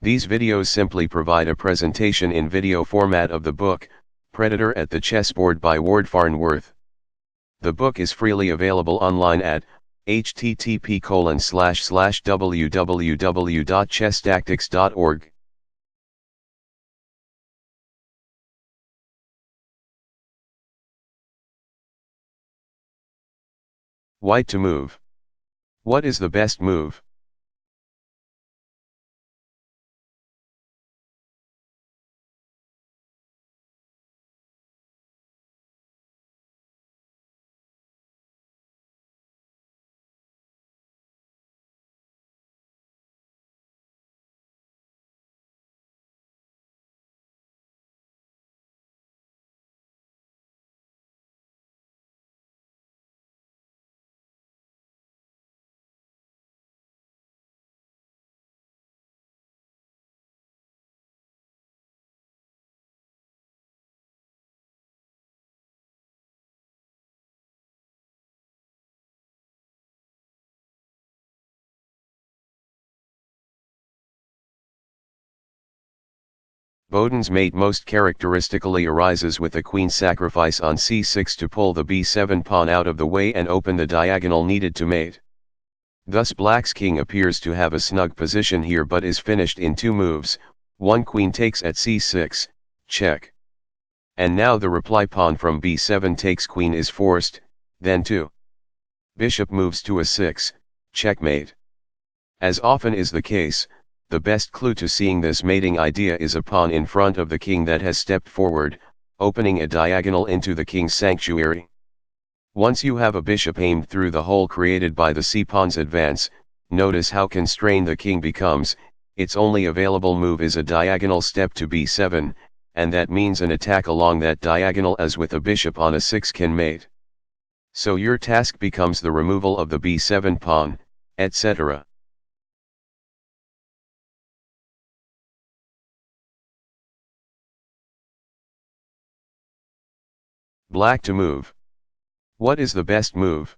These videos simply provide a presentation in video format of the book, Predator at the Chessboard by Ward Farnworth. The book is freely available online at http://www.chesstactics.org. White to move. What is the best move? Boden's mate most characteristically arises with a queen sacrifice on c6 to pull the b7 pawn out of the way and open the diagonal needed to mate. Thus Black's king appears to have a snug position here but is finished in two moves. 1 queen takes at c6, check. And now the reply pawn from b7 takes queen is forced, then 2. Bishop moves to a6, checkmate. As often is the case, the best clue to seeing this mating idea is a pawn in front of the king that has stepped forward, opening a diagonal into the king's sanctuary. Once you have a bishop aimed through the hole created by the c-pawn's advance, notice how constrained the king becomes. Its only available move is a diagonal step to b7, and that means an attack along that diagonal as with a bishop on a6 can mate. So your task becomes the removal of the b7 pawn, etc. Black to move. What is the best move?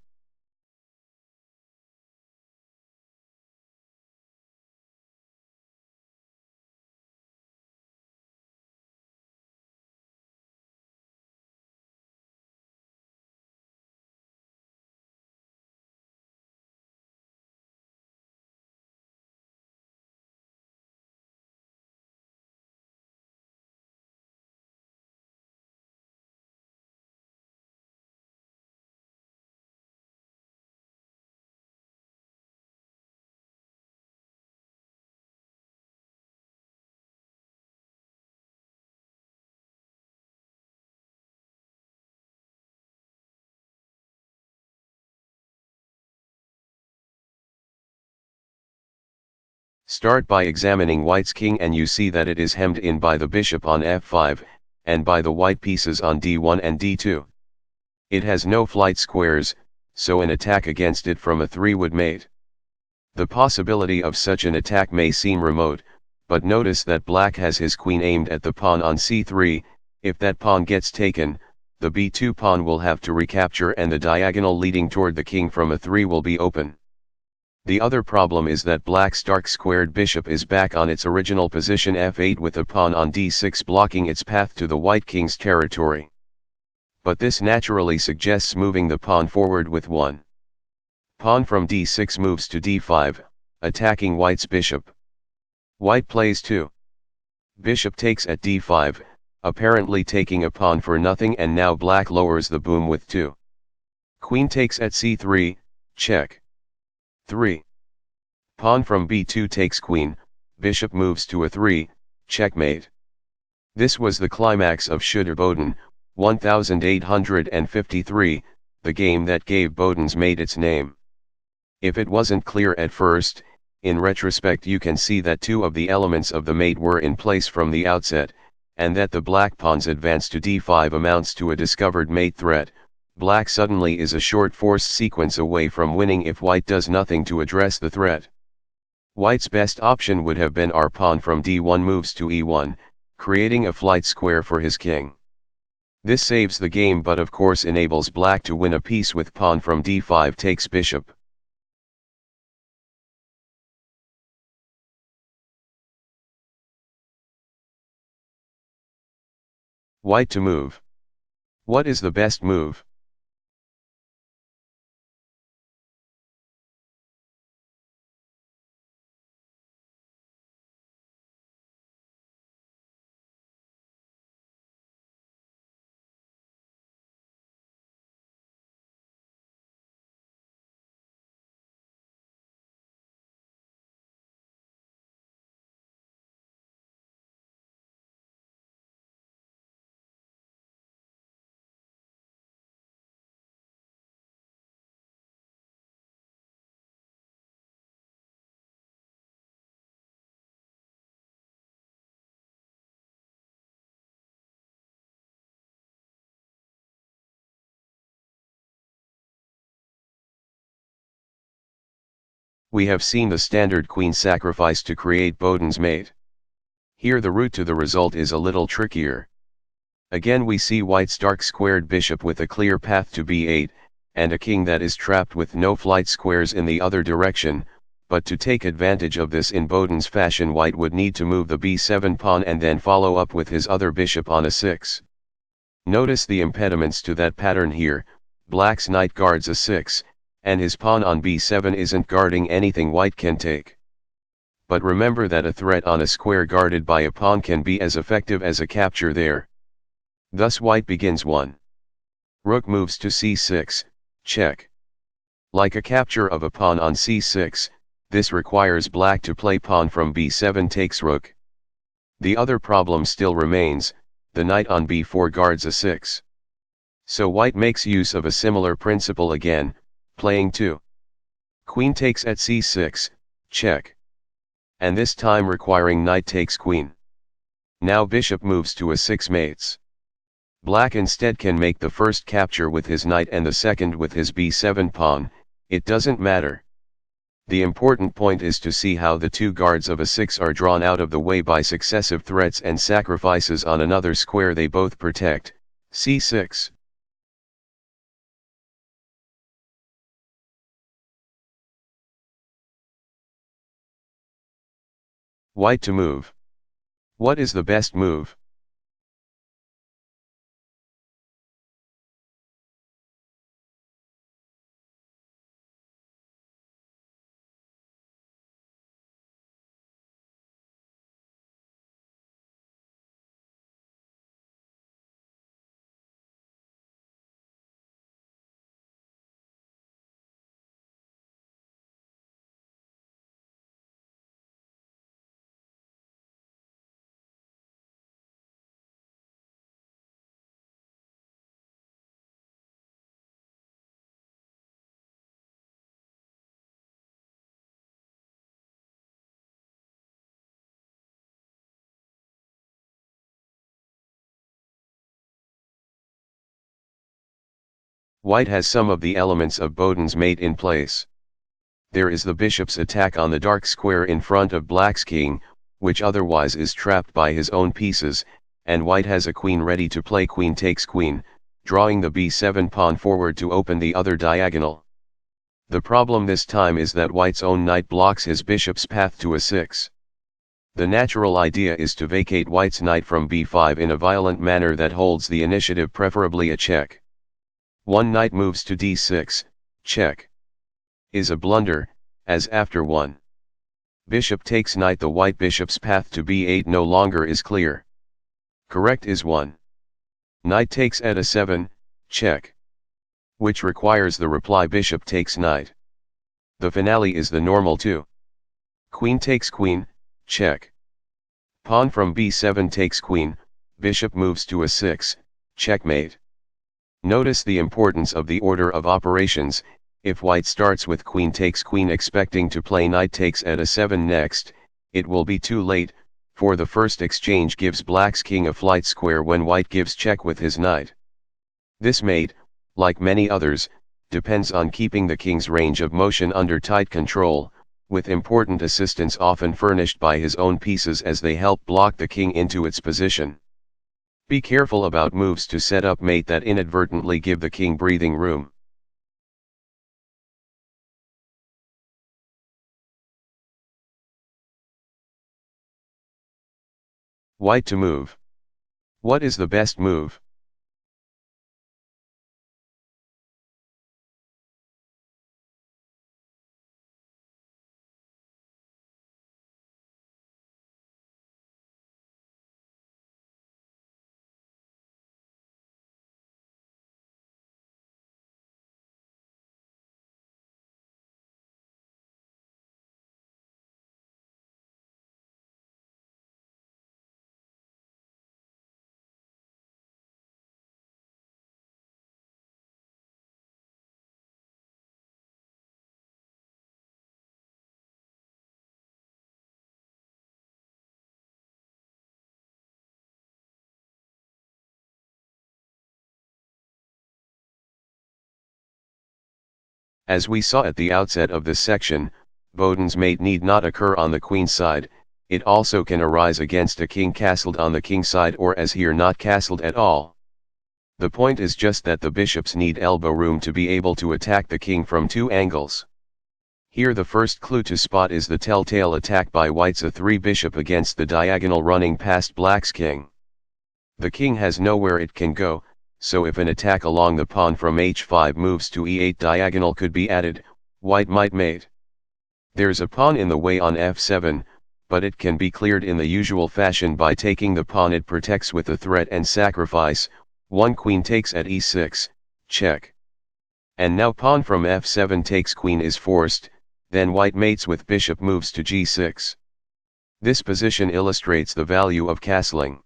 Start by examining White's king and you see that it is hemmed in by the bishop on f5, and by the white pieces on d1 and d2. It has no flight squares, so an attack against it from a3 would mate. The possibility of such an attack may seem remote, but notice that Black has his queen aimed at the pawn on c3. If that pawn gets taken, the b2 pawn will have to recapture and the diagonal leading toward the king from a3 will be open. The other problem is that Black's dark-squared bishop is back on its original position f8 with a pawn on d6 blocking its path to the white king's territory. But this naturally suggests moving the pawn forward with 1. Pawn from d6 moves to d5, attacking White's bishop. White plays 2. Bishop takes at d5, apparently taking a pawn for nothing, and now Black lowers the boom with 2. Queen takes at c3, check. 3. Pawn from b2 takes queen, bishop moves to a3, checkmate. This was the climax of Shooter Boden, 1853, the game that gave Boden's mate its name. If it wasn't clear at first, in retrospect you can see that two of the elements of the mate were in place from the outset, and that the black pawn's advance to d5 amounts to a discovered mate threat. Black suddenly is a short forced sequence away from winning if White does nothing to address the threat. White's best option would have been our pawn from d1 moves to e1, creating a flight square for his king. This saves the game but of course enables Black to win a piece with pawn from d5 takes bishop. White to move. What is the best move? We have seen the standard queen sacrifice to create Boden's mate. Here the route to the result is a little trickier. Again we see White's dark squared bishop with a clear path to b8, and a king that is trapped with no flight squares in the other direction, but to take advantage of this in Boden's fashion White would need to move the b7 pawn and then follow up with his other bishop on a6. Notice the impediments to that pattern here. Black's knight guards a6, and his pawn on b7 isn't guarding anything White can take. But remember that a threat on a square guarded by a pawn can be as effective as a capture there. Thus White begins 1. Rook moves to c6, check. Like a capture of a pawn on c6, this requires Black to play pawn from b7 takes rook. The other problem still remains, the knight on b4 guards a6. So White makes use of a similar principle again, playing 2. Queen takes at c6, check. And this time requiring knight takes queen. Now bishop moves to a6 mates. Black instead can make the first capture with his knight and the second with his b7 pawn, it doesn't matter. The important point is to see how the two guards of a6 are drawn out of the way by successive threats and sacrifices on another square they both protect, c6. White to move. What is the best move? White has some of the elements of Boden's mate in place. There is the bishop's attack on the dark square in front of Black's king, which otherwise is trapped by his own pieces, and White has a queen ready to play queen takes queen, drawing the b7 pawn forward to open the other diagonal. The problem this time is that White's own knight blocks his bishop's path to a6. The natural idea is to vacate White's knight from b5 in a violent manner that holds the initiative, preferably a check. One knight moves to d6, check. Is a blunder, as after 1. Bishop takes knight the white bishop's path to b8 no longer is clear. Correct is 1. Knight takes at a7, check. Which requires the reply bishop takes knight. The finale is the normal 2. Queen takes queen, check. Pawn from b7 takes queen, bishop moves to a6, checkmate. Notice the importance of the order of operations. If White starts with queen takes queen expecting to play knight takes at a7 next, it will be too late, for the first exchange gives Black's king a flight square when White gives check with his knight. This mate, like many others, depends on keeping the king's range of motion under tight control, with important assistance often furnished by his own pieces as they help block the king into its position. Be careful about moves to set up mate that inadvertently give the king breathing room. White to move. What is the best move? As we saw at the outset of this section, Boden's mate need not occur on the queen side, it also can arise against a king castled on the king side or as here not castled at all. The point is just that the bishops need elbow room to be able to attack the king from two angles. Here the first clue to spot is the telltale attack by white's a3 bishop against the diagonal running past black's king. The king has nowhere it can go, so if an attack along the pawn from h5 moves to e8 diagonal could be added, white might mate. There's a pawn in the way on f7, but it can be cleared in the usual fashion by taking the pawn it protects with a threat and sacrifice. One queen takes at e6, check. And now pawn from f7 takes queen is forced, then white mates with bishop moves to g6. This position illustrates the value of castling.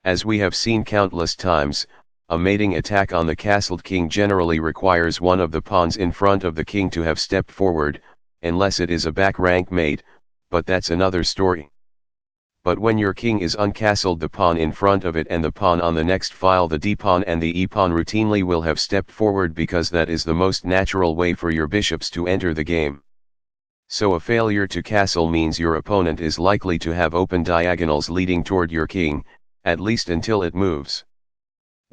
As we have seen countless times, a mating attack on the castled king generally requires one of the pawns in front of the king to have stepped forward, unless it is a back rank mate, but that's another story. But when your king is uncastled, the pawn in front of it and the pawn on the next file, the d-pawn and the e-pawn, routinely will have stepped forward because that is the most natural way for your bishops to enter the game. So a failure to castle means your opponent is likely to have open diagonals leading toward your king, at least until it moves.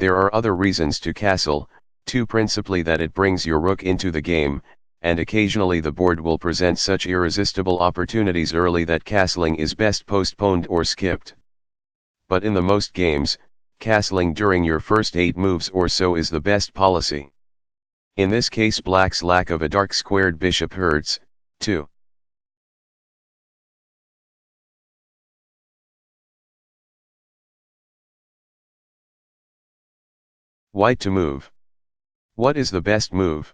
There are other reasons to castle, too, principally that it brings your rook into the game, and occasionally the board will present such irresistible opportunities early that castling is best postponed or skipped. But in the most games, castling during your first 8 moves or so is the best policy. In this case, black's lack of a dark squared bishop hurts, too. White to move. What is the best move?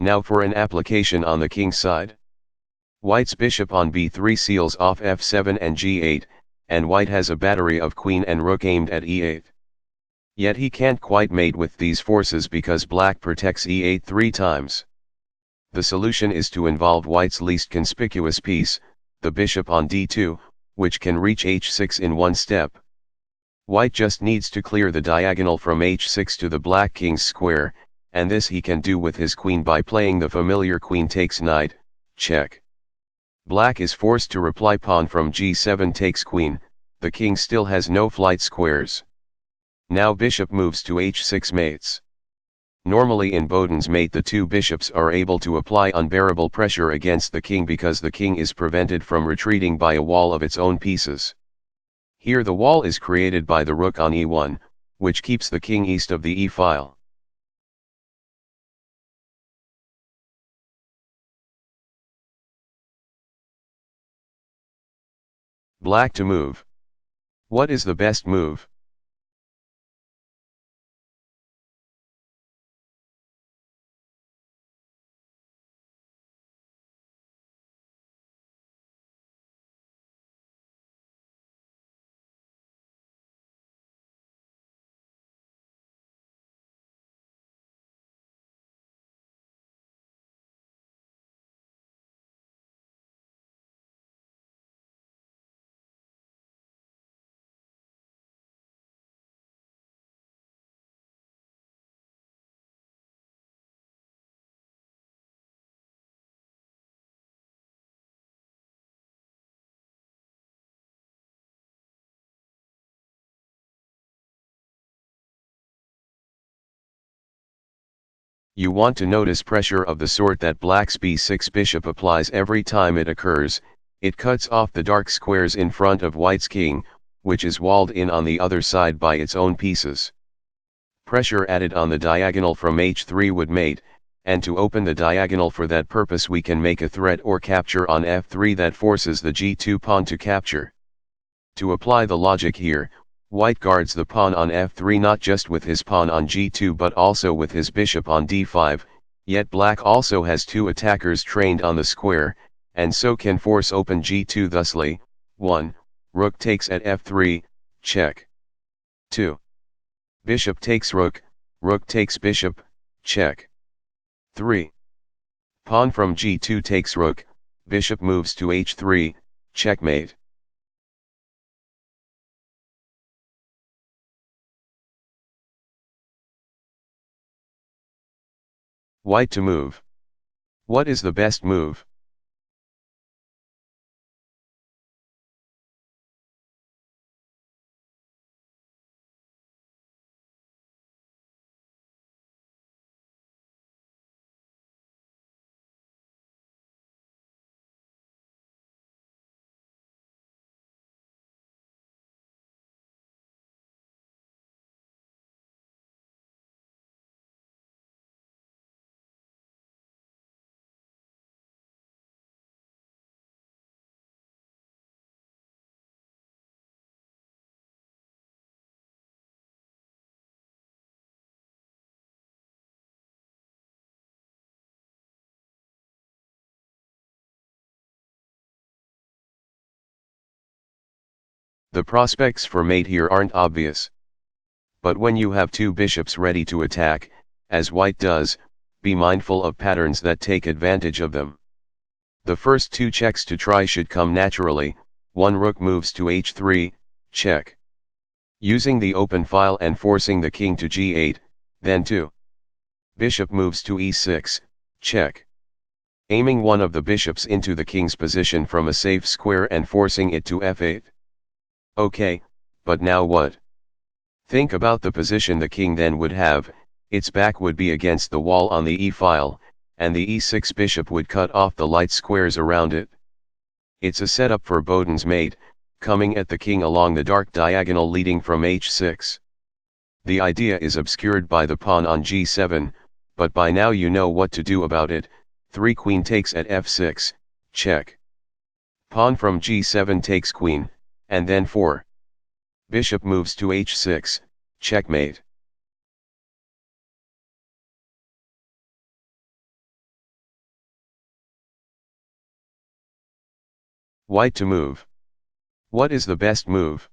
Now for an application on the king side. White's bishop on b3 seals off f7 and g8, and white has a battery of queen and rook aimed at e8. Yet he can't quite mate with these forces because black protects e8 3 times. The solution is to involve white's least conspicuous piece, the bishop on d2, which can reach h6 in one step. White just needs to clear the diagonal from h6 to the black king's square, and this he can do with his queen by playing the familiar queen takes knight, check. Black is forced to reply pawn from g7 takes queen, the king still has no flight squares. Now bishop moves to h6 mates. Normally in Boden's mate the two bishops are able to apply unbearable pressure against the king because the king is prevented from retreating by a wall of its own pieces. Here the wall is created by the rook on e1, which keeps the king east of the e-file. Black to move. What is the best move? You want to notice pressure of the sort that black's b6 bishop applies every time it occurs. It cuts off the dark squares in front of white's king, which is walled in on the other side by its own pieces. Pressure added on the diagonal from h3 would mate, and to open the diagonal for that purpose we can make a threat or capture on f3 that forces the g2 pawn to capture. To apply the logic here, white guards the pawn on f3 not just with his pawn on g2 but also with his bishop on d5, yet black also has two attackers trained on the square, and so can force open g2 thusly. 1. Rook takes at f3, check. 2. Bishop takes rook, rook takes bishop, check. 3. Pawn from g2 takes rook, bishop moves to h3, checkmate. White to move. What is the best move? The prospects for mate here aren't obvious. But when you have two bishops ready to attack, as white does, be mindful of patterns that take advantage of them. The first two checks to try should come naturally. 1. Rook moves to h3, check. Using the open file and forcing the king to g8, then 2. Bishop moves to e6, check. Aiming one of the bishops into the king's position from a safe square and forcing it to f8. Okay, but now what? Think about the position the king then would have. Its back would be against the wall on the e-file, and the e6 bishop would cut off the light squares around it. It's a setup for Boden's mate, coming at the king along the dark diagonal leading from h6. The idea is obscured by the pawn on g7, but by now you know what to do about it. 3. Queen takes at f6, check. Pawn from g7 takes queen, and then 4. Bishop moves to h6, checkmate. White to move. What is the best move?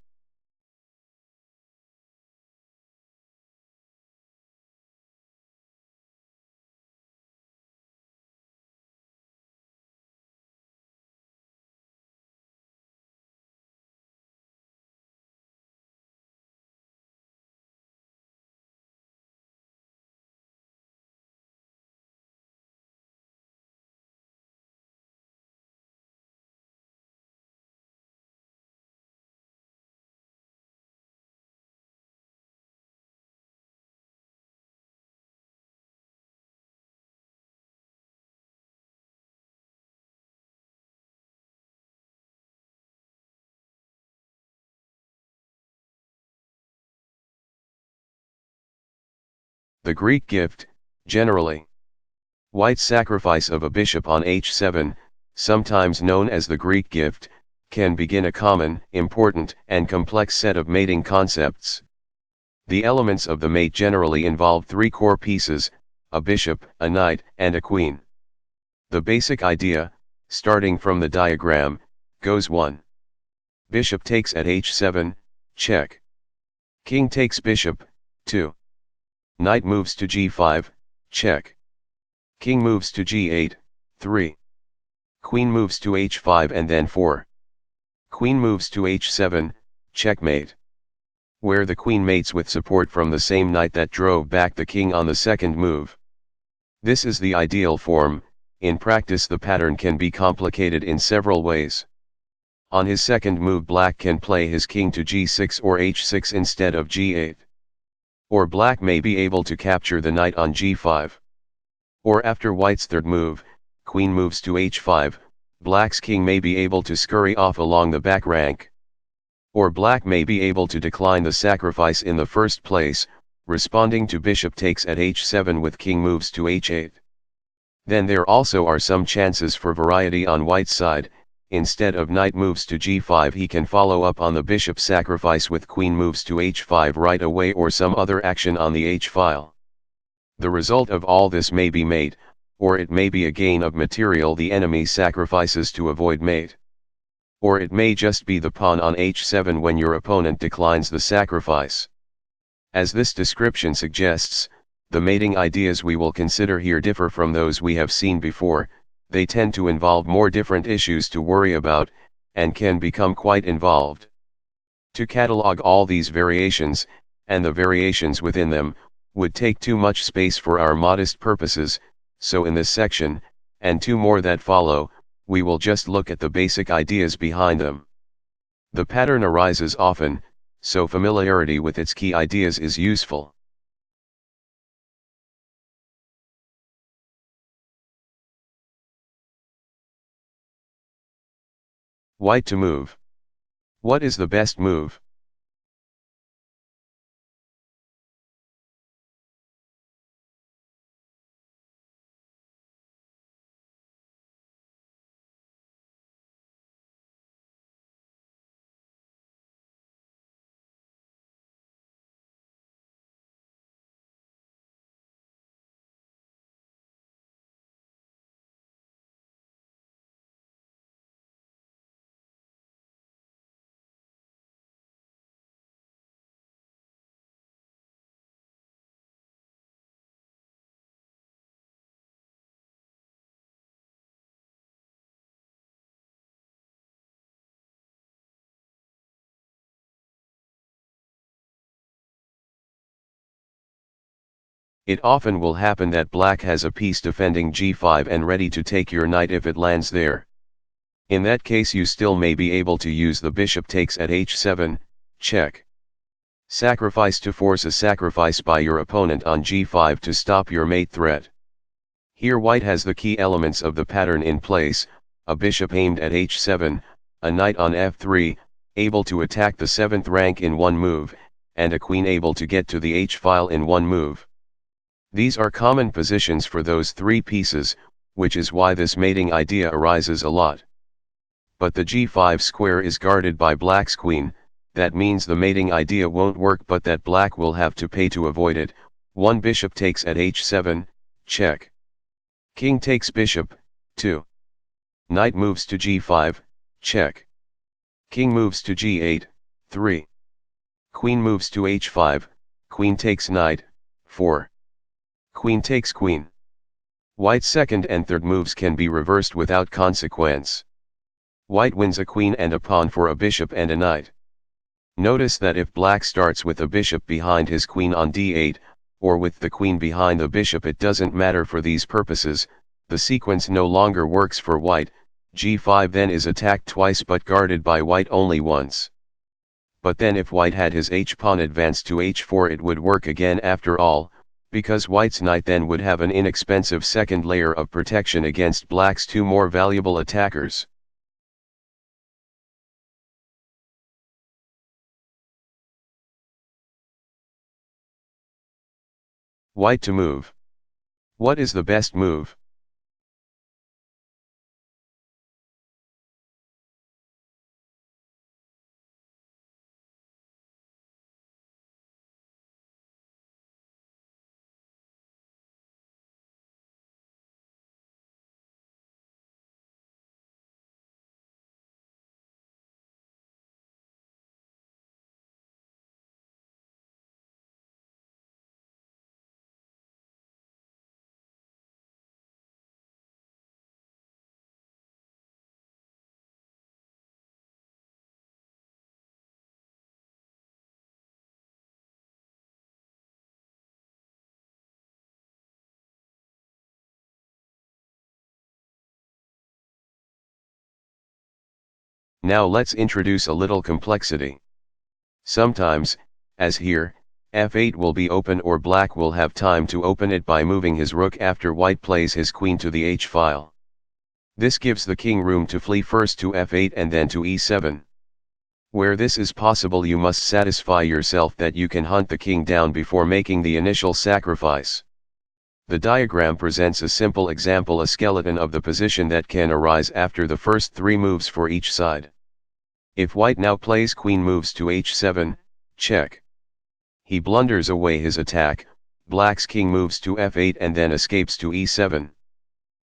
The Greek gift, generally. White's sacrifice of a bishop on h7, sometimes known as the Greek gift, can begin a common, important, and complex set of mating concepts. The elements of the mate generally involve three core pieces: a bishop, a knight, and a queen. The basic idea, starting from the diagram, goes 1. Bishop takes at h7, check. King takes bishop, 2. Knight moves to g5, check. King moves to g8, 3. Queen moves to h5 and then 4. Queen moves to h7, checkmate. Where the queen mates with support from the same knight that drove back the king on the second move. This is the ideal form. In practice the pattern can be complicated in several ways. On his second move black can play his king to g6 or h6 instead of g8. Or black may be able to capture the knight on g5. Or after white's third move, queen moves to h5, black's king may be able to scurry off along the back rank. Or black may be able to decline the sacrifice in the first place, responding to bishop takes at h7 with king moves to h8. Then there also are some chances for variety on white's side. Instead of knight moves to g5 he can follow up on the bishop sacrifice with queen moves to h5 right away or some other action on the h-file. The result of all this may be mate, or it may be a gain of material the enemy sacrifices to avoid mate. Or it may just be the pawn on h7 when your opponent declines the sacrifice. As this description suggests, the mating ideas we will consider here differ from those we have seen before. They tend to involve more different issues to worry about, and can become quite involved. To catalog all these variations, and the variations within them, would take too much space for our modest purposes, so in this section, and two more that follow, we will just look at the basic ideas behind them. The pattern arises often, so familiarity with its key ideas is useful. White to move. What is the best move? It often will happen that black has a piece defending g5 and ready to take your knight if it lands there. In that case you still may be able to use the bishop takes at h7, check. Sacrifice to force a sacrifice by your opponent on g5 to stop your mate threat. Here white has the key elements of the pattern in place, a bishop aimed at h7, a knight on f3, able to attack the 7th rank in one move, and a queen able to get to the h-file in one move. These are common positions for those three pieces, which is why this mating idea arises a lot. But the g5 square is guarded by black's queen, that means the mating idea won't work but that black will have to pay to avoid it. One bishop takes at h7, check. King takes bishop, 2. Knight moves to g5, check. King moves to g8, 3. Queen moves to h5, queen takes knight, 4. Queen takes queen. White's second and third moves can be reversed without consequence. White wins a queen and a pawn for a bishop and a knight. Notice that if black starts with a bishop behind his queen on d8, or with the queen behind the bishop, it doesn't matter for these purposes, the sequence no longer works for white. g5 then is attacked twice but guarded by white only once. But then if white had his h-pawn advanced to h4 it would work again after all, because white's knight then would have an inexpensive second layer of protection against black's two more valuable attackers. White to move. What is the best move? Now let's introduce a little complexity. Sometimes, as here, f8 will be open, or black will have time to open it by moving his rook after white plays his queen to the h-file. This gives the king room to flee first to f8 and then to e7. Where this is possible, you must satisfy yourself that you can hunt the king down before making the initial sacrifice. The diagram presents a simple example, a skeleton of the position that can arise after the first three moves for each side. If white now plays queen moves to h7, check. He blunders away his attack, black's king moves to f8 and then escapes to e7.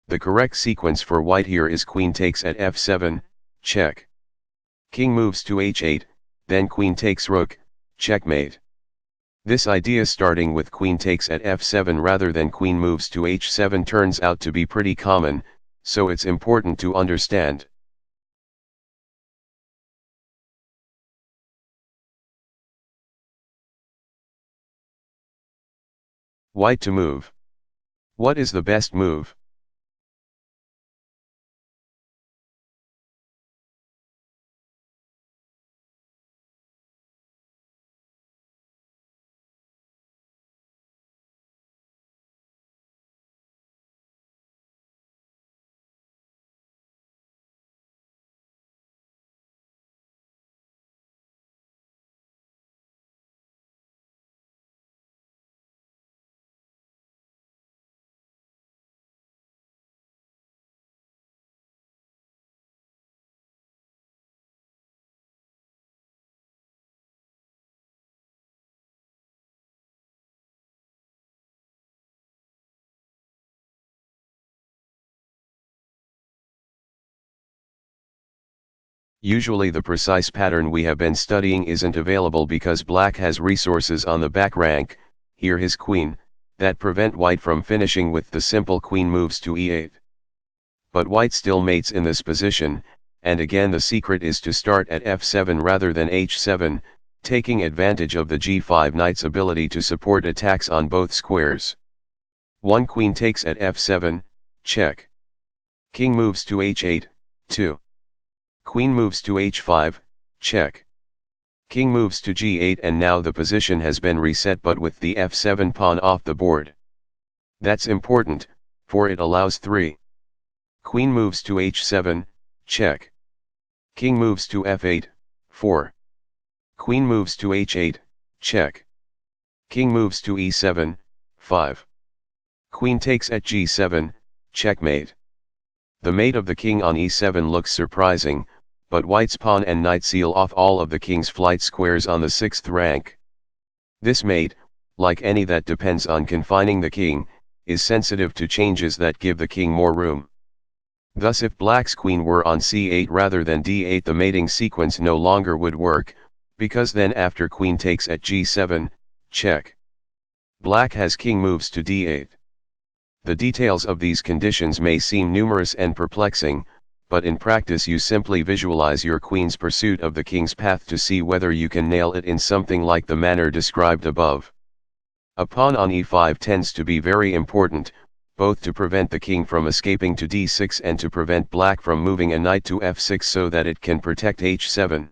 The correct sequence for white here is queen takes at f7, check. King moves to h8, then queen takes rook, checkmate. This idea, starting with queen takes at f7 rather than queen moves to h7, turns out to be pretty common, so it's important to understand. White to move. What is the best move? Usually the precise pattern we have been studying isn't available because black has resources on the back rank, here his queen, that prevent white from finishing with the simple queen moves to e8. But white still mates in this position, and again the secret is to start at f7 rather than h7, taking advantage of the g5 knight's ability to support attacks on both squares. One queen takes at f7, check. King moves to h8, 2. Queen moves to h5, check. King moves to g8, and now the position has been reset but with the f7 pawn off the board. That's important, for it allows 3. Queen moves to h7, check. King moves to f8, 4. Queen moves to h8, check. King moves to e7, 5. Queen takes at g7, checkmate. The mate of the king on e7 looks surprising, but white's pawn and knight seal off all of the king's flight squares on the 6th rank. This mate, like any that depends on confining the king, is sensitive to changes that give the king more room. Thus, if black's queen were on c8 rather than d8, the mating sequence no longer would work, because then after queen takes at g7, check. Black has king moves to d8. The details of these conditions may seem numerous and perplexing, but in practice you simply visualize your queen's pursuit of the king's path to see whether you can nail it in something like the manner described above. A pawn on e5 tends to be very important, both to prevent the king from escaping to d6 and to prevent black from moving a knight to f6 so that it can protect h7.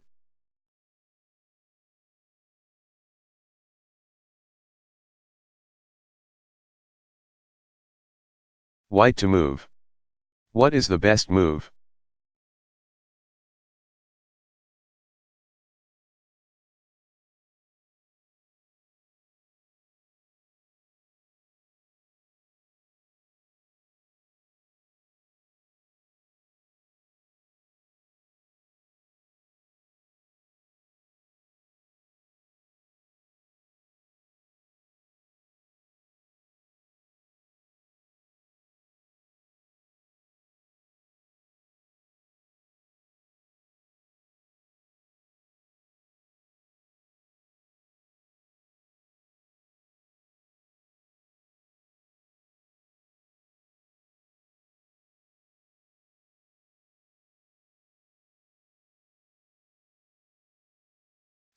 White to move. What is the best move?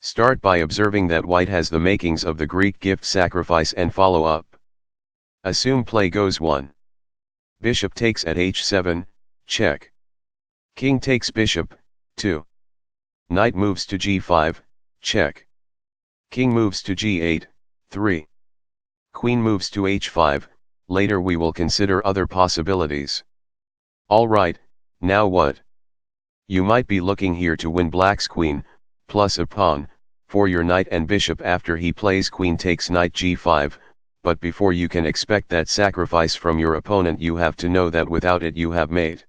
Start by observing that white has the makings of the Greek gift sacrifice and follow up. Assume play goes 1. Bishop takes at h7, check. King takes bishop, 2. Knight moves to g5, check. King moves to g8, 3. Queen moves to h5, later we will consider other possibilities. Alright, now what? You might be looking here to win black's queen, plus a pawn, for your knight and bishop after he plays queen takes knight g5, but before you can expect that sacrifice from your opponent you have to know that without it you have made.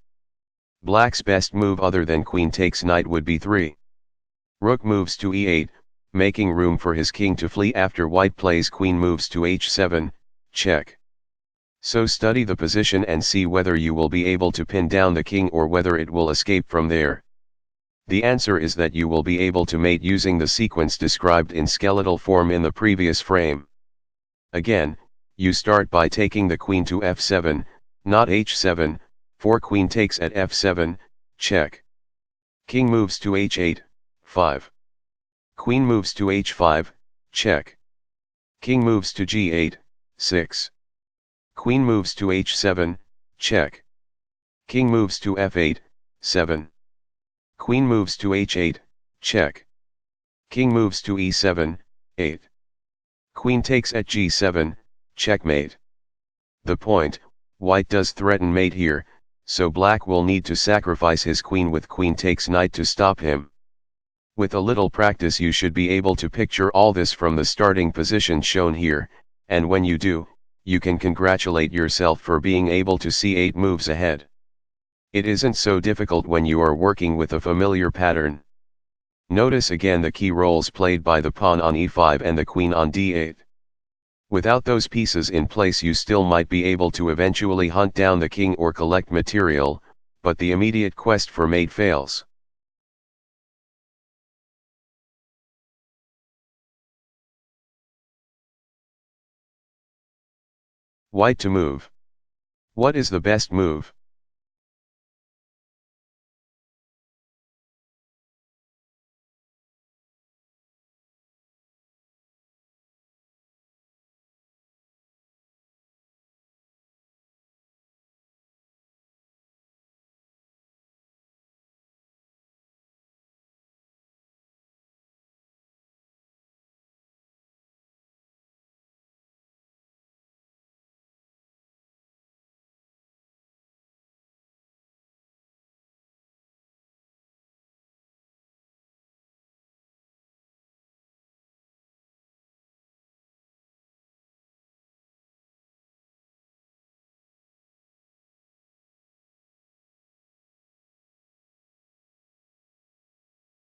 Black's best move other than queen takes knight would be 3. Rook moves to e8, making room for his king to flee after white plays queen moves to h7, check. So study the position and see whether you will be able to pin down the king or whether it will escape from there. The answer is that you will be able to mate using the sequence described in skeletal form in the previous frame. Again, you start by taking the queen to f7, not h7, for queen takes at f7, check. King moves to h8, 5. Queen moves to h5, check. King moves to g8, 6. Queen moves to h7, check. King moves to f8, 7. Queen moves to h8, check. King moves to e7, 8. Queen takes at g7, checkmate. The point, white does threaten mate here, so black will need to sacrifice his queen with queen takes knight to stop him. With a little practice you should be able to picture all this from the starting position shown here, and when you do, you can congratulate yourself for being able to see 8 moves ahead. It isn't so difficult when you are working with a familiar pattern. Notice again the key roles played by the pawn on e5 and the queen on d8. Without those pieces in place you still might be able to eventually hunt down the king or collect material, but the immediate quest for mate fails. White to move. What is the best move?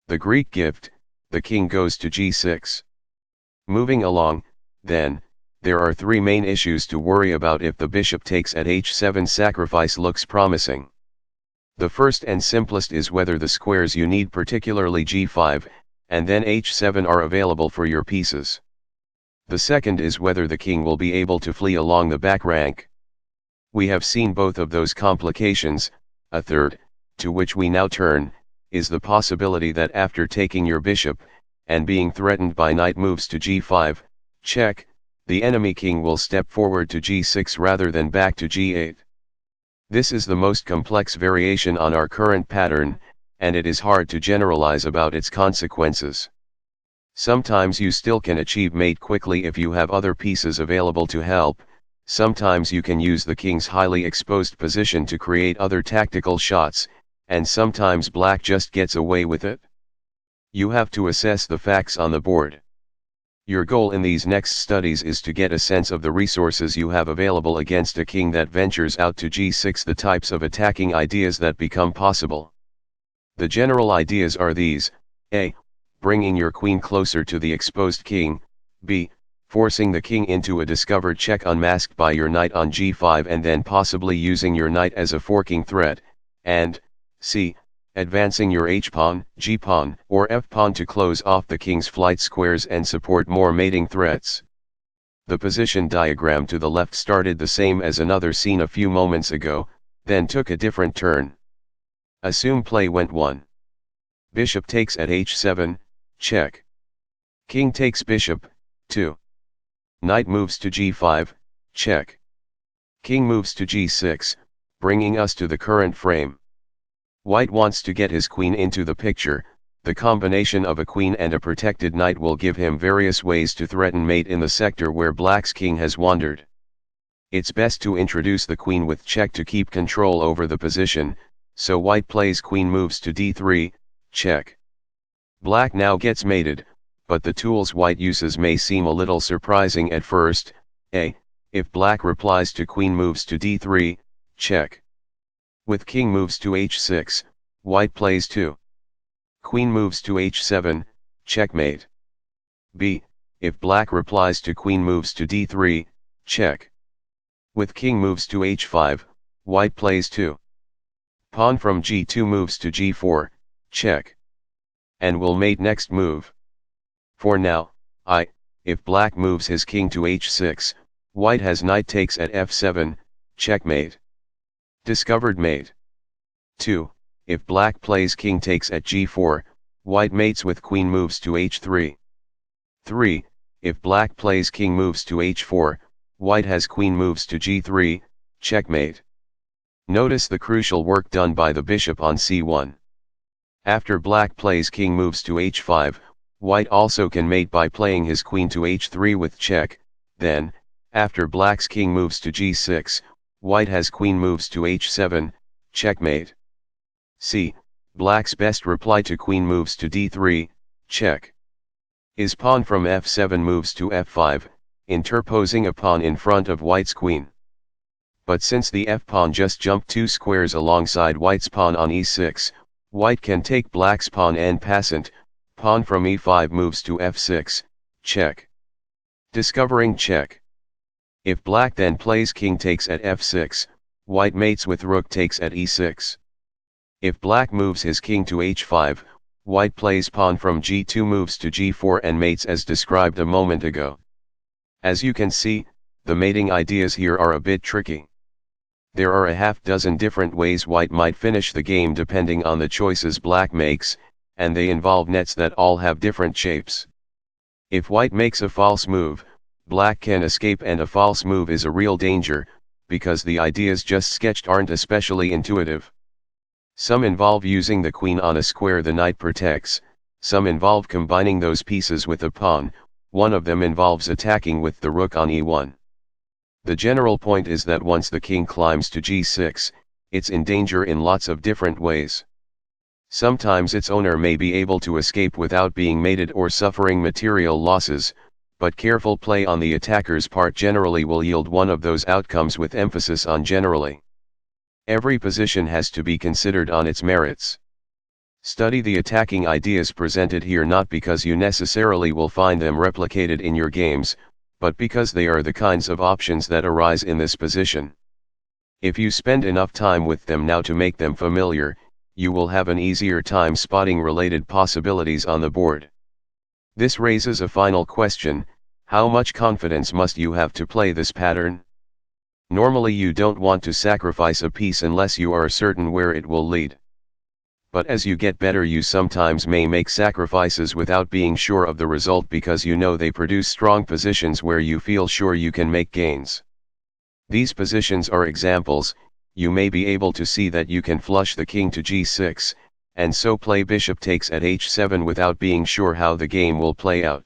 The Greek gift, the king goes to g6. Moving along, then, there are 3 main issues to worry about if the bishop takes at h7 sacrifice looks promising. The first and simplest is whether the squares you need, particularly g5, and then h7, are available for your pieces. The second is whether the king will be able to flee along the back rank. We have seen both of those complications. A third, to which we now turn, is the possibility that after taking your bishop, and being threatened by knight moves to g5, check, the enemy king will step forward to g6 rather than back to g8. This is the most complex variation on our current pattern, and it is hard to generalize about its consequences. Sometimes you still can achieve mate quickly if you have other pieces available to help. Sometimes you can use the king's highly exposed position to create other tactical shots, and sometimes black just gets away with it. You have to assess the facts on the board. Your goal in these next studies is to get a sense of the resources you have available against a king that ventures out to g6, the types of attacking ideas that become possible. The general ideas are these: A. Bringing your queen closer to the exposed king, B. Forcing the king into a discovered check unmasked by your knight on g5 and then possibly using your knight as a forking threat, and C. Advancing your h-pawn, g-pawn, or f-pawn to close off the king's flight squares and support more mating threats. The position diagram to the left started the same as another seen a few moments ago, then took a different turn. Assume play went 1. Bishop takes at h7, check. King takes bishop, 2. Knight moves to g5, check. King moves to g6, bringing us to the current frame. White wants to get his queen into the picture, the combination of a queen and a protected knight will give him various ways to threaten mate in the sector where black's king has wandered. It's best to introduce the queen with check to keep control over the position, so white plays queen moves to d3, check. Black now gets mated, but the tools white uses may seem a little surprising at first. If black replies to queen moves to d3, check. With king moves to h6, white plays 2. Queen moves to h7, checkmate. b. If black replies to queen moves to d3, check. With king moves to h5, white plays 2. Pawn from g2 moves to g4, check. And will mate next move. For now, if black moves his king to h6, white has knight takes at f7, checkmate. Discovered mate. 2. If black plays king takes at g4, white mates with queen moves to h3. 3. If black plays king moves to h4, white has queen moves to g3, checkmate. Notice the crucial work done by the bishop on c1. After black plays king moves to h5, white also can mate by playing his queen to h3 with check. Then, after black's king moves to g6, white has queen moves to h7, checkmate. c. Black's best reply to queen moves to d3, check. Is pawn from f7 moves to f5, interposing a pawn in front of white's queen. But since the f-pawn just jumped 2 squares alongside white's pawn on e6, white can take black's pawn en passant, pawn from e5 moves to f6, check. Discovering check. If black then plays king takes at f6, white mates with rook takes at e6. If black moves his king to h5, white plays pawn from g2 moves to g4 and mates as described a moment ago. As you can see, the mating ideas here are a bit tricky. There are a half dozen different ways white might finish the game depending on the choices black makes, and they involve nets that all have different shapes. If white makes a false move, black can escape, and a false move is a real danger, because the ideas just sketched aren't especially intuitive. Some involve using the queen on a square the knight protects, some involve combining those pieces with a pawn, one of them involves attacking with the rook on e1. The general point is that once the king climbs to g6, it's in danger in lots of different ways. Sometimes its owner may be able to escape without being mated or suffering material losses, but careful play on the attacker's part generally will yield one of those outcomes, with emphasis on generally. Every position has to be considered on its merits. Study the attacking ideas presented here not because you necessarily will find them replicated in your games, but because they are the kinds of options that arise in this position. If you spend enough time with them now to make them familiar, you will have an easier time spotting related possibilities on the board. This raises a final question: how much confidence must you have to play this pattern? Normally you don't want to sacrifice a piece unless you are certain where it will lead. But as you get better you sometimes may make sacrifices without being sure of the result because you know they produce strong positions where you feel sure you can make gains. These positions are examples. You may be able to see that you can flush the king to g6, and so play bishop takes at h7 without being sure how the game will play out.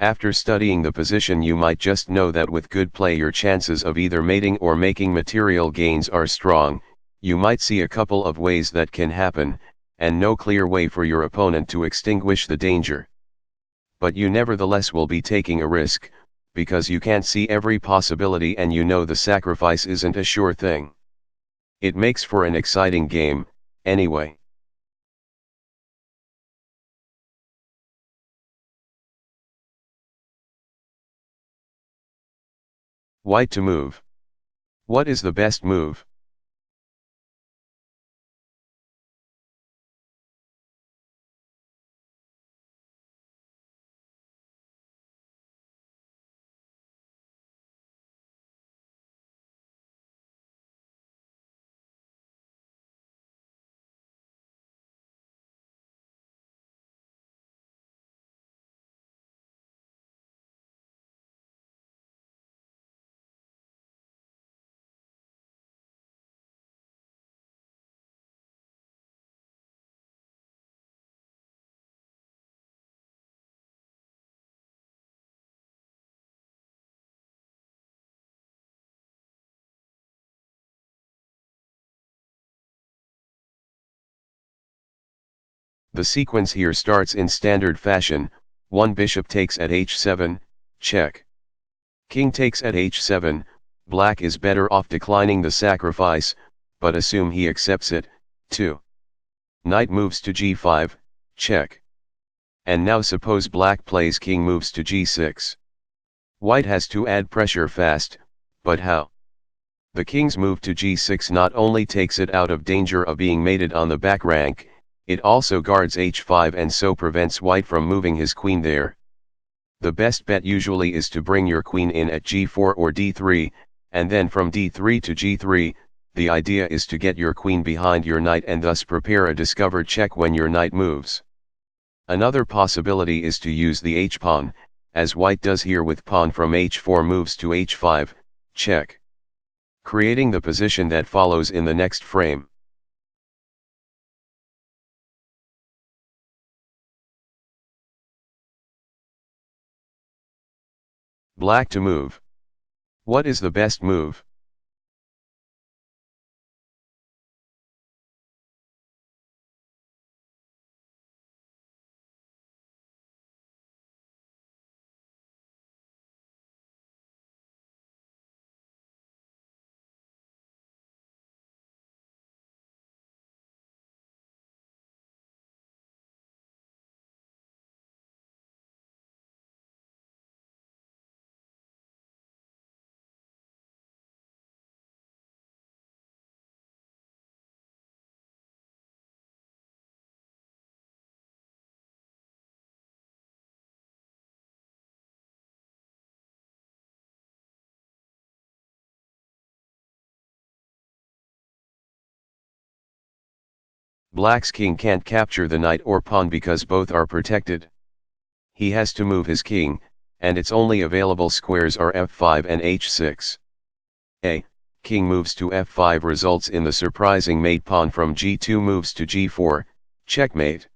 After studying the position you might just know that with good play your chances of either mating or making material gains are strong. You might see a couple of ways that can happen, and no clear way for your opponent to extinguish the danger. But you nevertheless will be taking a risk, because you can't see every possibility and you know the sacrifice isn't a sure thing. It makes for an exciting game, anyway. White to move. What is the best move? The sequence here starts in standard fashion, one bishop takes at h7, check. King takes at h7, black is better off declining the sacrifice, but assume he accepts it, 2. Knight moves to g5, check. And now suppose black plays king moves to g6. White has to add pressure fast, but how? The king's move to g6 not only takes it out of danger of being mated on the back rank, it also guards h5 and so prevents white from moving his queen there. The best bet usually is to bring your queen in at g4 or d3, and then from d3 to g3, the idea is to get your queen behind your knight and thus prepare a discovered check when your knight moves. Another possibility is to use the h-pawn, as white does here with pawn from h4 moves to h5, check. Creating the position that follows in the next frame. Black to move. What is the best move? Black's king can't capture the knight or pawn because both are protected. He has to move his king, and its only available squares are f5 and h6. A. King moves to f5 results in the surprising mate pawn from g2 moves to g4, checkmate.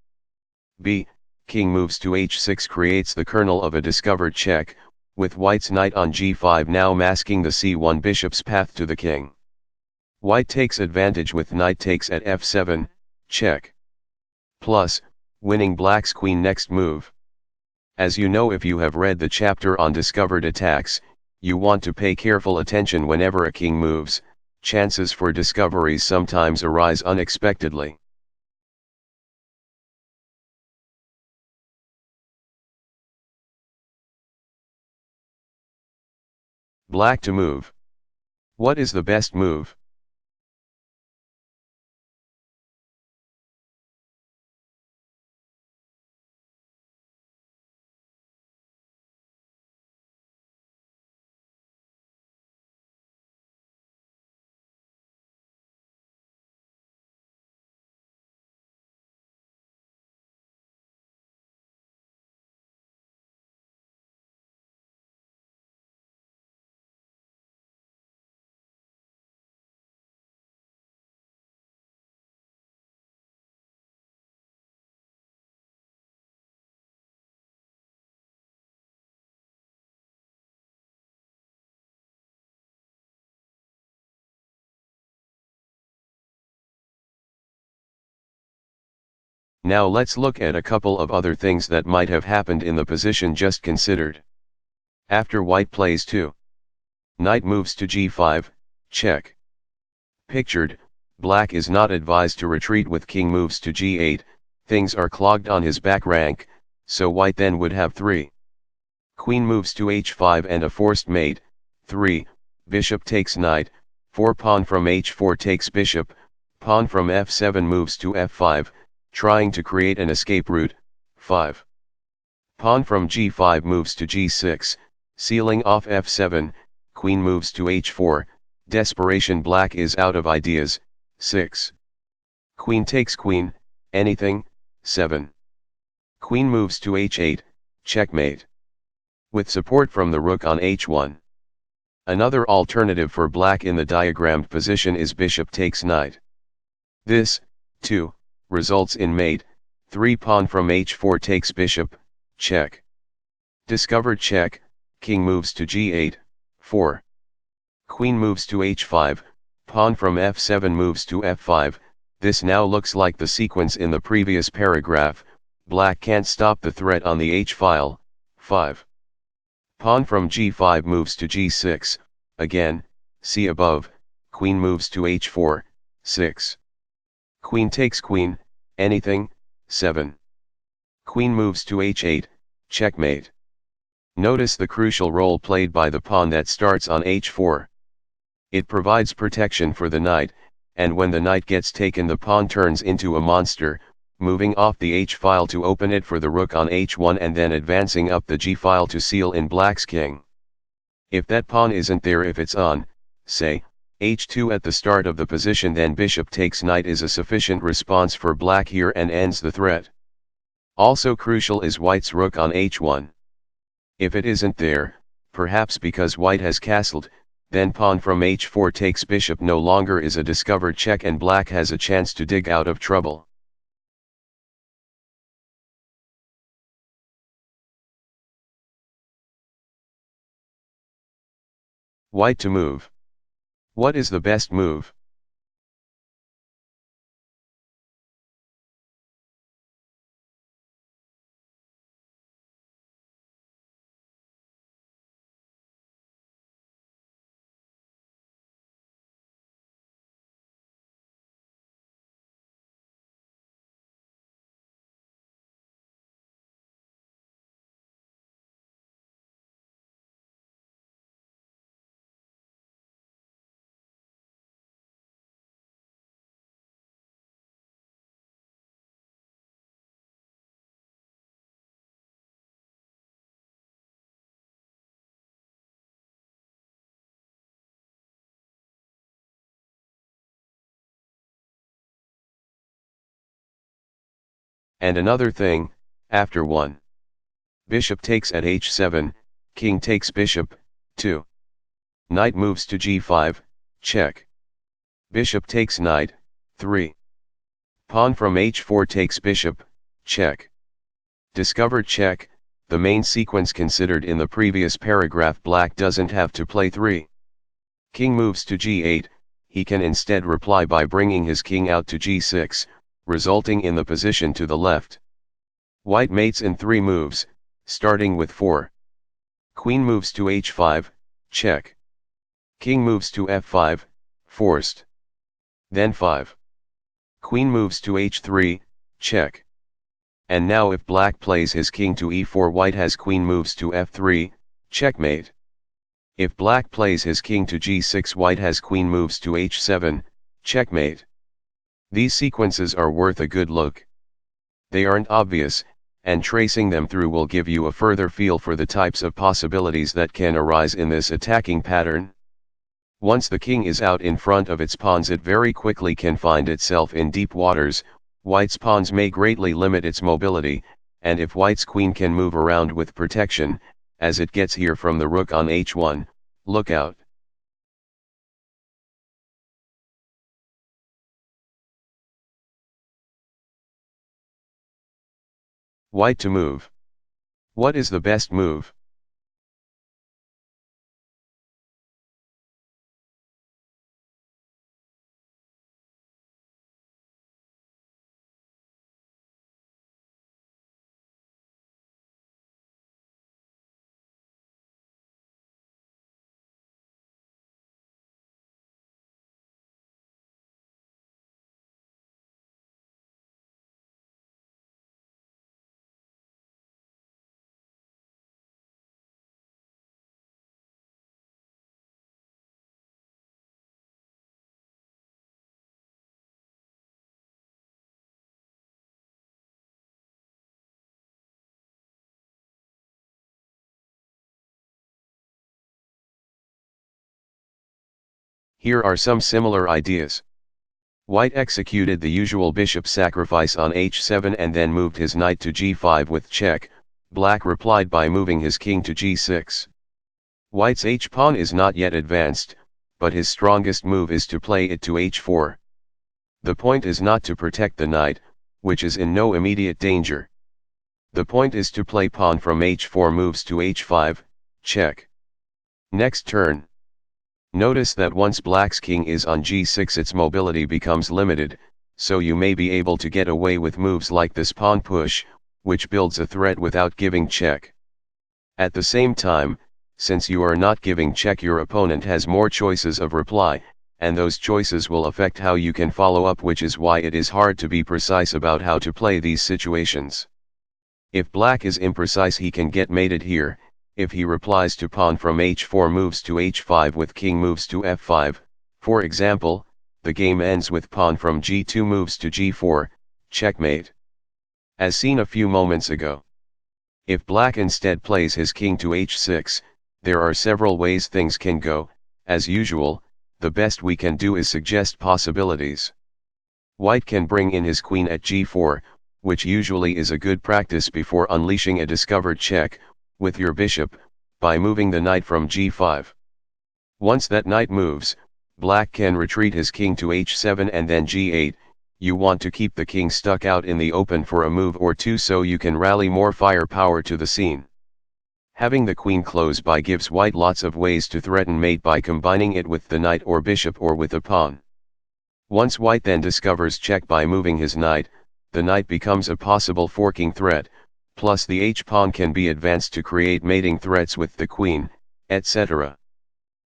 B. King moves to h6 creates the kernel of a discovered check, with white's knight on g5 now masking the c1 bishop's path to the king. White takes advantage with knight takes at f7, check. Plus, winning black's queen next move. As you know if you have read the chapter on discovered attacks, you want to pay careful attention whenever a king moves, chances for discoveries sometimes arise unexpectedly. Black to move. What is the best move? Now let's look at a couple of other things that might have happened in the position just considered. After white plays 2. Knight moves to g5, check. Pictured, black is not advised to retreat with king moves to g8, things are clogged on his back rank, so white then would have 3. Queen moves to h5 and a forced mate, 3, bishop takes knight, 4 pawn from h4 takes bishop, pawn from f7 moves to f5, trying to create an escape route, 5. Pawn from g5 moves to g6, sealing off f7, queen moves to h4, desperation black is out of ideas, 6. Queen takes queen, anything, 7. Queen moves to h8, checkmate. With support from the rook on h1. Another alternative for black in the diagrammed position is bishop takes knight. This, too, results in mate, 3 pawn from h4 takes bishop, check. Discovered check, king moves to g8, 4. Queen moves to h5, pawn from f7 moves to f5, This now looks like the sequence in the previous paragraph. Black can't stop the threat on the h-file. 5. Pawn from g5 moves to g6, again, see above, queen moves to h4, 6. Queen takes queen, anything, 7. Queen moves to h8, checkmate. Notice the crucial role played by the pawn that starts on h4. It provides protection for the knight, and when the knight gets taken the pawn turns into a monster, moving off the h-file to open it for the rook on h1 and then advancing up the g-file to seal in black's king. If that pawn isn't there, if it's on, say, h2 at the start of the position, then bishop takes knight is a sufficient response for black here and ends the threat. Also crucial is white's rook on h1. If it isn't there, perhaps because white has castled, then pawn from h4 takes bishop no longer is a discovered check and black has a chance to dig out of trouble. White to move. What is the best move? And another thing, after 1. Bishop takes at h7, king takes bishop, 2. Knight moves to g5, check. Bishop takes knight, 3. Pawn from h4 takes bishop, check. Discovered check, the main sequence considered in the previous paragraph. Black doesn't have to play 3. King moves to g8, he can instead reply by bringing his king out to g6, resulting in the position to the left. White mates in 3 moves, starting with 4. Queen moves to h5, check. King moves to f5, forced. Then 5. Queen moves to h3, check. And now if black plays his king to e4, white has queen moves to f3, checkmate. If black plays his king to g6, white has queen moves to h7, checkmate. These sequences are worth a good look. They aren't obvious, and tracing them through will give you a further feel for the types of possibilities that can arise in this attacking pattern. Once the king is out in front of its pawns, it very quickly can find itself in deep waters. White's pawns may greatly limit its mobility, and if white's queen can move around with protection, as it gets here from the rook on h1, look out. White to move. What is the best move? Here are some similar ideas. White executed the usual bishop sacrifice on h7 and then moved his knight to g5 with check. Black replied by moving his king to g6. White's h-pawn is not yet advanced, but his strongest move is to play it to h4. The point is not to protect the knight, which is in no immediate danger. The point is to play pawn from h4 moves to h5, check. Next turn. Notice that once black's king is on g6 its mobility becomes limited, so you may be able to get away with moves like this pawn push, which builds a threat without giving check. At the same time, since you are not giving check, your opponent has more choices of reply, and those choices will affect how you can follow up, which is why it is hard to be precise about how to play these situations. If black is imprecise, he can get mated here. If he replies to pawn from h4 moves to h5 with king moves to f5, for example, the game ends with pawn from g2 moves to g4, checkmate. As seen a few moments ago. If black instead plays his king to h6, there are several ways things can go. As usual, the best we can do is suggest possibilities. White can bring in his queen at g4, which usually is a good practice before unleashing a discovered check, with your bishop, by moving the knight from g5. Once that knight moves, black can retreat his king to h7 and then g8. You want to keep the king stuck out in the open for a move or two so you can rally more firepower to the scene. Having the queen close by gives white lots of ways to threaten mate by combining it with the knight or bishop or with a pawn. Once white then discovers check by moving his knight, the knight becomes a possible forking threat, plus the h-pawn can be advanced to create mating threats with the queen, etc.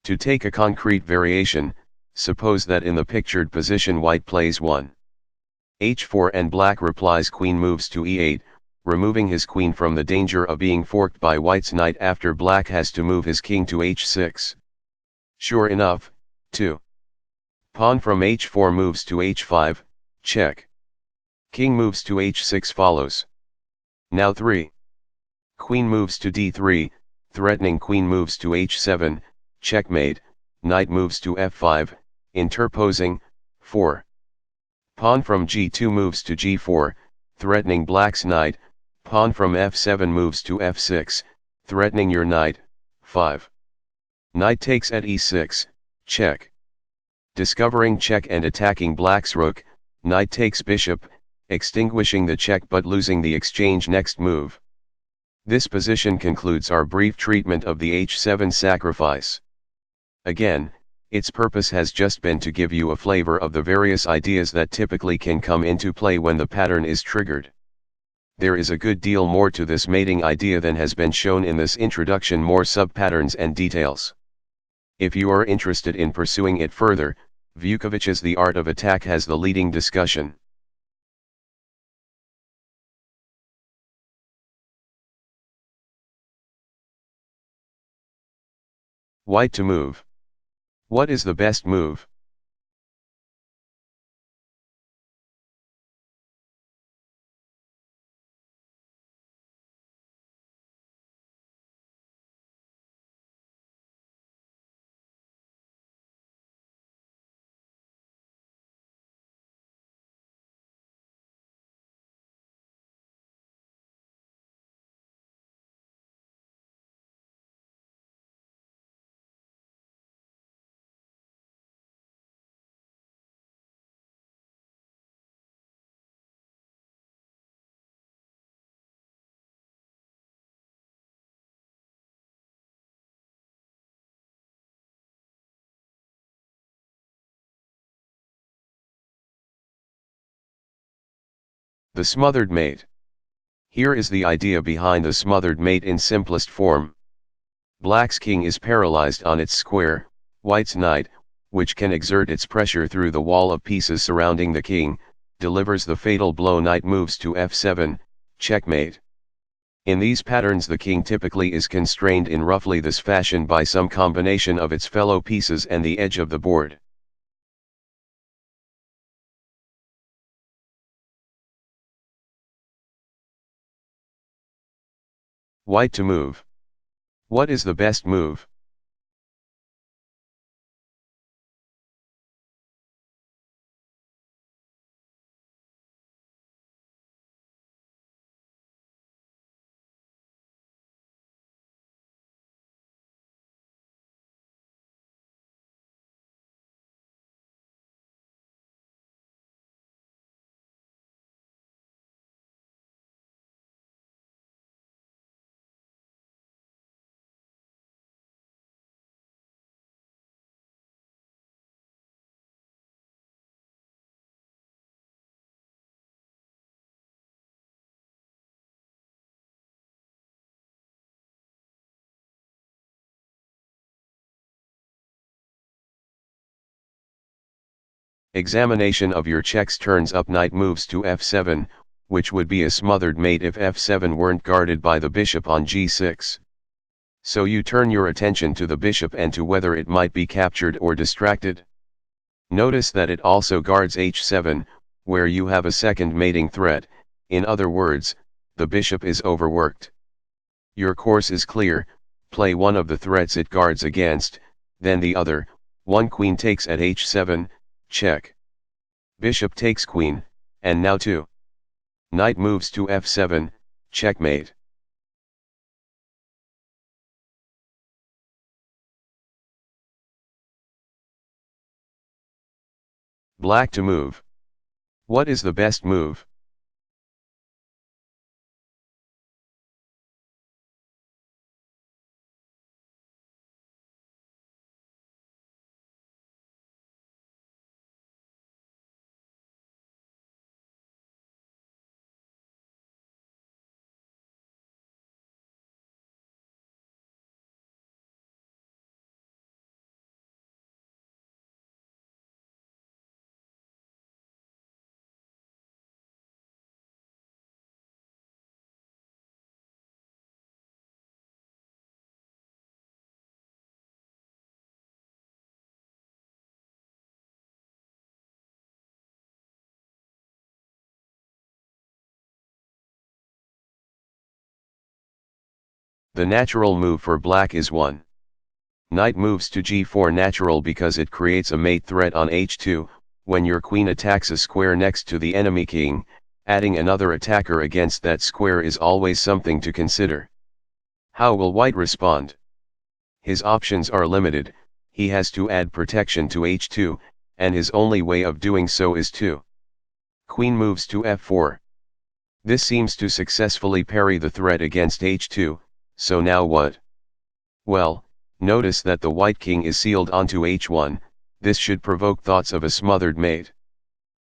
To take a concrete variation, suppose that in the pictured position white plays 1. h4 and black replies queen moves to e8, removing his queen from the danger of being forked by white's knight after black has to move his king to h6. Sure enough, 2. Pawn from h4 moves to h5, check. King moves to h6 follows. Now 3. Queen moves to d3, threatening queen moves to h7, checkmate, knight moves to f5, interposing, 4. Pawn from g2 moves to g4, threatening black's knight, pawn from f7 moves to f6, threatening your knight, 5. Knight takes at e6, check. Discovering check and attacking black's rook, knight takes bishop, extinguishing the check but losing the exchange next move. This position concludes our brief treatment of the h7 sacrifice. Again, its purpose has just been to give you a flavor of the various ideas that typically can come into play when the pattern is triggered. There is a good deal more to this mating idea than has been shown in this introduction, more sub-patterns and details. If you are interested in pursuing it further, Vukovic's The Art of Attack has the leading discussion. White to move. What is the best move? The smothered mate. Here is the idea behind the smothered mate in simplest form. Black's king is paralyzed on its square, white's knight, which can exert its pressure through the wall of pieces surrounding the king, delivers the fatal blow, knight moves to f7, checkmate. In these patterns the king typically is constrained in roughly this fashion by some combination of its fellow pieces and the edge of the board. White to move. What is the best move? Examination of your checks turns up. Knight moves to f7, which would be a smothered mate if f7 weren't guarded by the bishop on g6. So you turn your attention to the bishop and to whether it might be captured or distracted. Notice that it also guards h7, where you have a second mating threat. In other words, the bishop is overworked. Your course is clear: play one of the threats it guards against, then the other. One queen takes at h7, check. Bishop takes queen, and now 2. Knight moves to f7, checkmate. Black to move. What is the best move? The natural move for black is 1. Knight moves to g4 natural because it creates a mate threat on h2, when your queen attacks a square next to the enemy king, adding another attacker against that square is always something to consider. How will white respond? His options are limited. He has to add protection to h2, and his only way of doing so is to. Queen moves to f4. This seems to successfully parry the threat against h2, so now what? Well, notice that the white king is sealed onto h1, this should provoke thoughts of a smothered mate.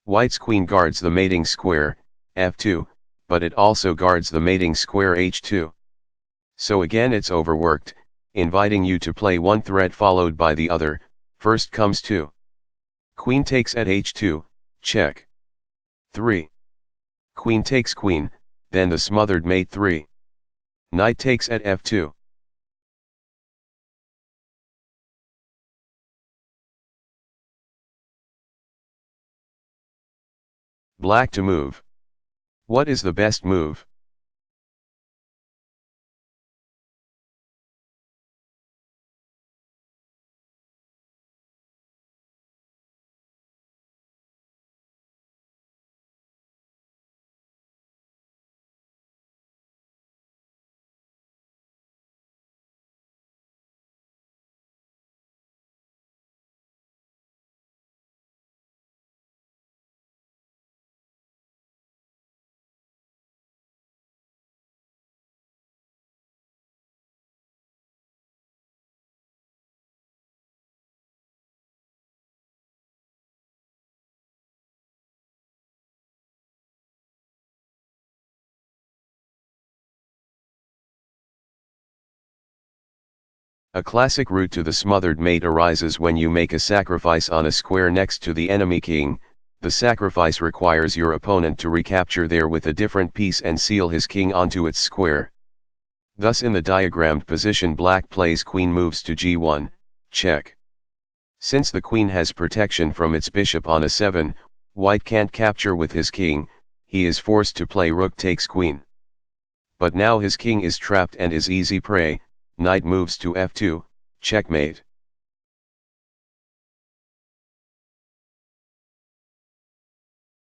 White's queen guards the mating square, f2, but it also guards the mating square h2. So again it's overworked, inviting you to play one threat followed by the other. First comes 2. Queen takes at h2, check. 3. Queen takes queen, then the smothered mate 3. Knight takes at f2. Black to move. What is the best move? A classic route to the smothered mate arises when you make a sacrifice on a square next to the enemy king. The sacrifice requires your opponent to recapture there with a different piece and seal his king onto its square. Thus in the diagrammed position black plays queen moves to g1, check. Since the queen has protection from its bishop on a7, white can't capture with his king, he is forced to play rook takes queen. But now his king is trapped and is easy prey. Knight moves to f2, checkmate.